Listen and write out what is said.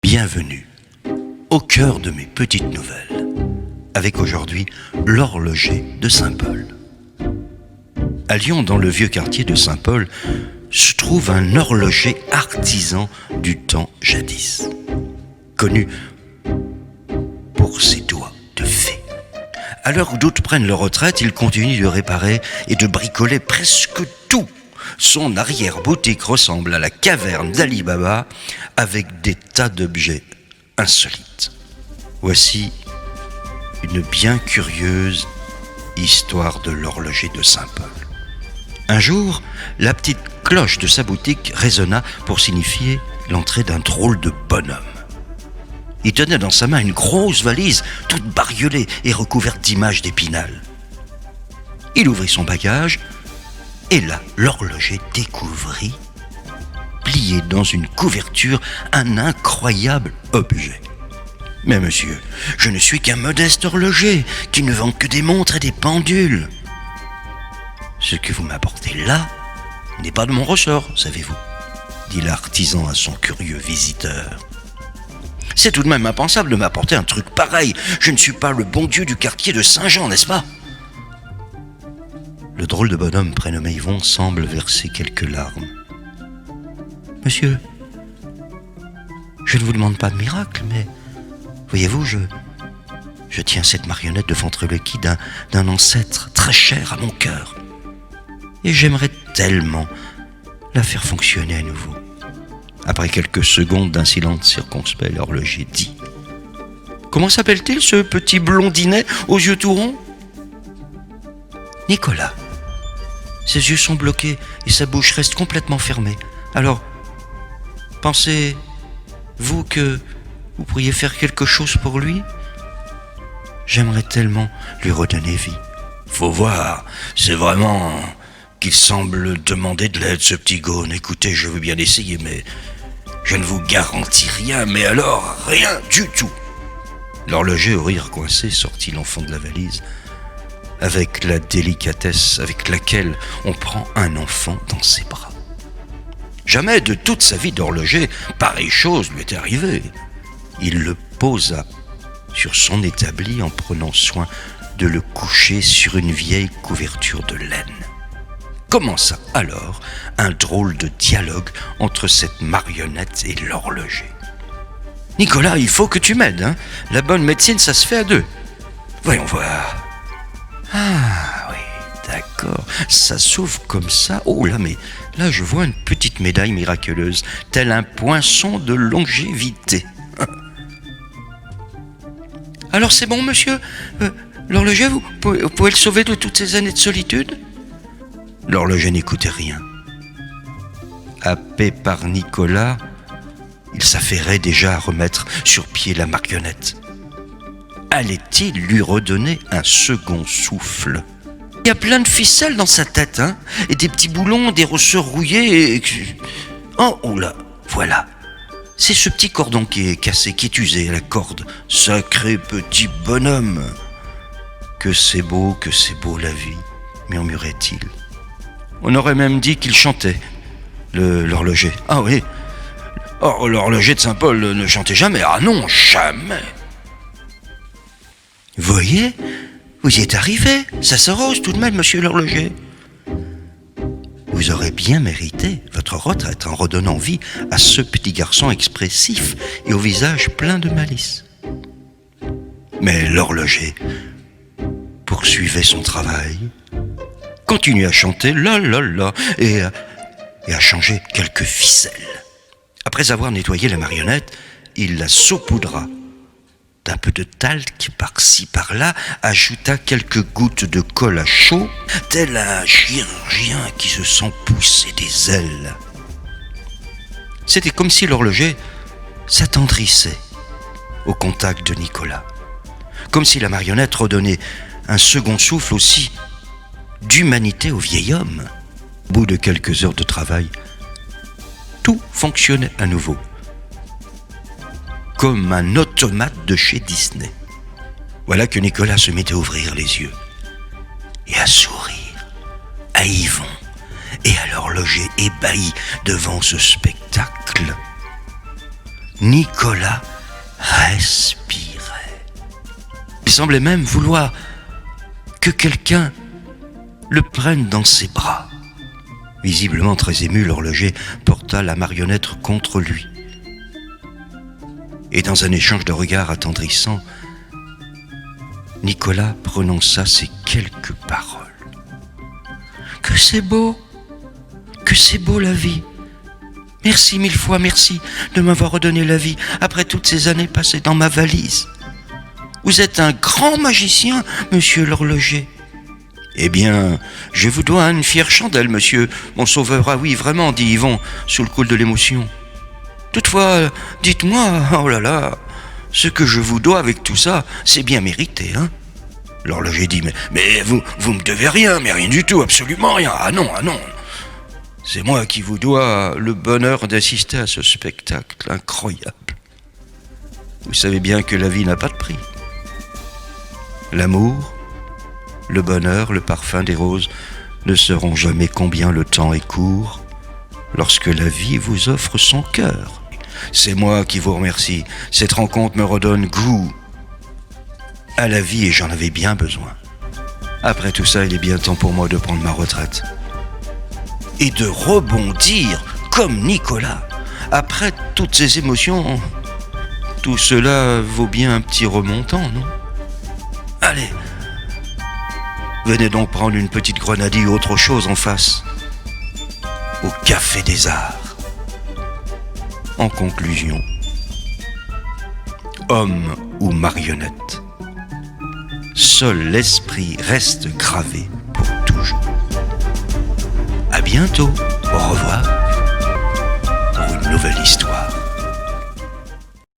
Bienvenue au cœur de mes petites nouvelles, avec aujourd'hui l'horloger de Saint-Paul. À Lyon, dans le vieux quartier de Saint-Paul, se trouve un horloger artisan du temps jadis, connu pour ses doigts de fée. À l'heure où d'autres prennent leur retraite, il continue de réparer et de bricoler presque tout. Son arrière-boutique ressemble à la caverne d'Ali Baba avec des tas d'objets insolites. Voici une bien curieuse histoire de l'horloger de Saint-Paul. Un jour, la petite cloche de sa boutique résonna pour signifier l'entrée d'un drôle de bonhomme. Il tenait dans sa main une grosse valise toute bariolée et recouverte d'images d'Épinal. Il ouvrit son bagage et là, l'horloger découvrit, plié dans une couverture, un incroyable objet. « Mais monsieur, je ne suis qu'un modeste horloger qui ne vend que des montres et des pendules. Ce que vous m'apportez là n'est pas de mon ressort, savez-vous, dit l'artisan à son curieux visiteur. C'est tout de même impensable de m'apporter un truc pareil. Je ne suis pas le bon Dieu du quartier de Saint-Jean, n'est-ce pas ? Le drôle de bonhomme prénommé Yvon semble verser quelques larmes. « Monsieur, je ne vous demande pas de miracle, mais voyez-vous, je tiens cette marionnette de ventriloquie d'un ancêtre très cher à mon cœur. Et j'aimerais tellement la faire fonctionner à nouveau. » Après quelques secondes d'un silence circonspect, l'horloger dit : « Comment s'appelle-t-il ce petit blondinet aux yeux tout ronds ? » ?»« Nicolas. Ses yeux sont bloqués et sa bouche reste complètement fermée. Alors, pensez-vous que vous pourriez faire quelque chose pour lui ? J'aimerais tellement lui redonner vie. » « Faut voir, c'est vraiment qu'il semble demander de l'aide, ce petit gaune. Écoutez, je veux bien essayer, mais je ne vous garantis rien, mais alors rien du tout. » L'horloger, au rire coincé, sortit l'enfant de la valise avec la délicatesse avec laquelle on prend un enfant dans ses bras. Jamais de toute sa vie d'horloger, pareille chose lui était arrivée. Il le posa sur son établi en prenant soin de le coucher sur une vieille couverture de laine. Commença alors un drôle de dialogue entre cette marionnette et l'horloger. « Nicolas, il faut que tu m'aides, hein. La bonne médecine, ça se fait à deux. Voyons voir. Ah oui, d'accord, ça s'ouvre comme ça. Oh là, mais là je vois une petite médaille miraculeuse, tel un poinçon de longévité. Alors c'est bon, monsieur, l'horloger, vous pouvez le sauver de toutes ces années de solitude ? » L'horloger n'écoutait rien. Happé par Nicolas, il s'affairait déjà à remettre sur pied la marionnette. Allait-il lui redonner un second souffle ? Il y a plein de ficelles dans sa tête, hein, et des petits boulons, des ressorts rouillés. Oh là, voilà. C'est ce petit cordon qui est cassé, qui est usé à la corde. Sacré petit bonhomme. Que c'est beau la vie, murmurait-il. On aurait même dit qu'il chantait, l'horloger. Ah oui. Oh, l'horloger de Saint-Paul ne chantait jamais. Ah non, jamais. Voyez, vous y êtes arrivé. Ça s'arrose tout de même, monsieur l'horloger. Vous aurez bien mérité votre retraite en redonnant vie à ce petit garçon expressif et au visage plein de malice. Mais l'horloger poursuivait son travail, continuait à chanter la la la et à changer quelques ficelles. Après avoir nettoyé la marionnette, il la saupoudra d'un peu de talc par-ci par-là, ajouta quelques gouttes de colle à chaud, tel un chirurgien qui se sent pousser des ailes. C'était comme si l'horloger s'attendrissait au contact de Nicolas, comme si la marionnette redonnait un second souffle aussi d'humanité au vieil homme. Au bout de quelques heures de travail, tout fonctionnait à nouveau, comme un automate de chez Disney. Voilà que Nicolas se mettait à ouvrir les yeux et à sourire à Yvon et à l'horloger ébahi devant ce spectacle. Nicolas respirait. Il semblait même vouloir que quelqu'un le prenne dans ses bras. Visiblement très ému, l'horloger porta la marionnette contre lui. Et dans un échange de regards attendrissants, Nicolas prononça ces quelques paroles. « Que c'est beau la vie. Merci 1000 fois, merci de m'avoir redonné la vie après toutes ces années passées dans ma valise. Vous êtes un grand magicien, monsieur l'horloger. » « Eh bien, je vous dois une fière chandelle, monsieur, mon sauveur. Ah oui, vraiment, dit Yvon, sous le coup de l'émotion. Toutefois, dites-moi, oh là là, ce que je vous dois avec tout ça, c'est bien mérité, hein ?» L'horloger dit, mais vous me devez rien, mais rien du tout, absolument rien. Ah non. C'est moi qui vous dois le bonheur d'assister à ce spectacle incroyable. Vous savez bien que la vie n'a pas de prix. L'amour, le bonheur, le parfum des roses ne sauront jamais combien le temps est court lorsque la vie vous offre son cœur. C'est moi qui vous remercie. Cette rencontre me redonne goût à la vie et j'en avais bien besoin. Après tout ça, il est bien temps pour moi de prendre ma retraite et de rebondir comme Nicolas. Après toutes ces émotions, tout cela vaut bien un petit remontant, non ? Allez, venez donc prendre une petite grenadille ou autre chose en face, au Café des Arts. En conclusion, homme ou marionnette, seul l'esprit reste gravé pour toujours. À bientôt, au revoir, pour une nouvelle histoire.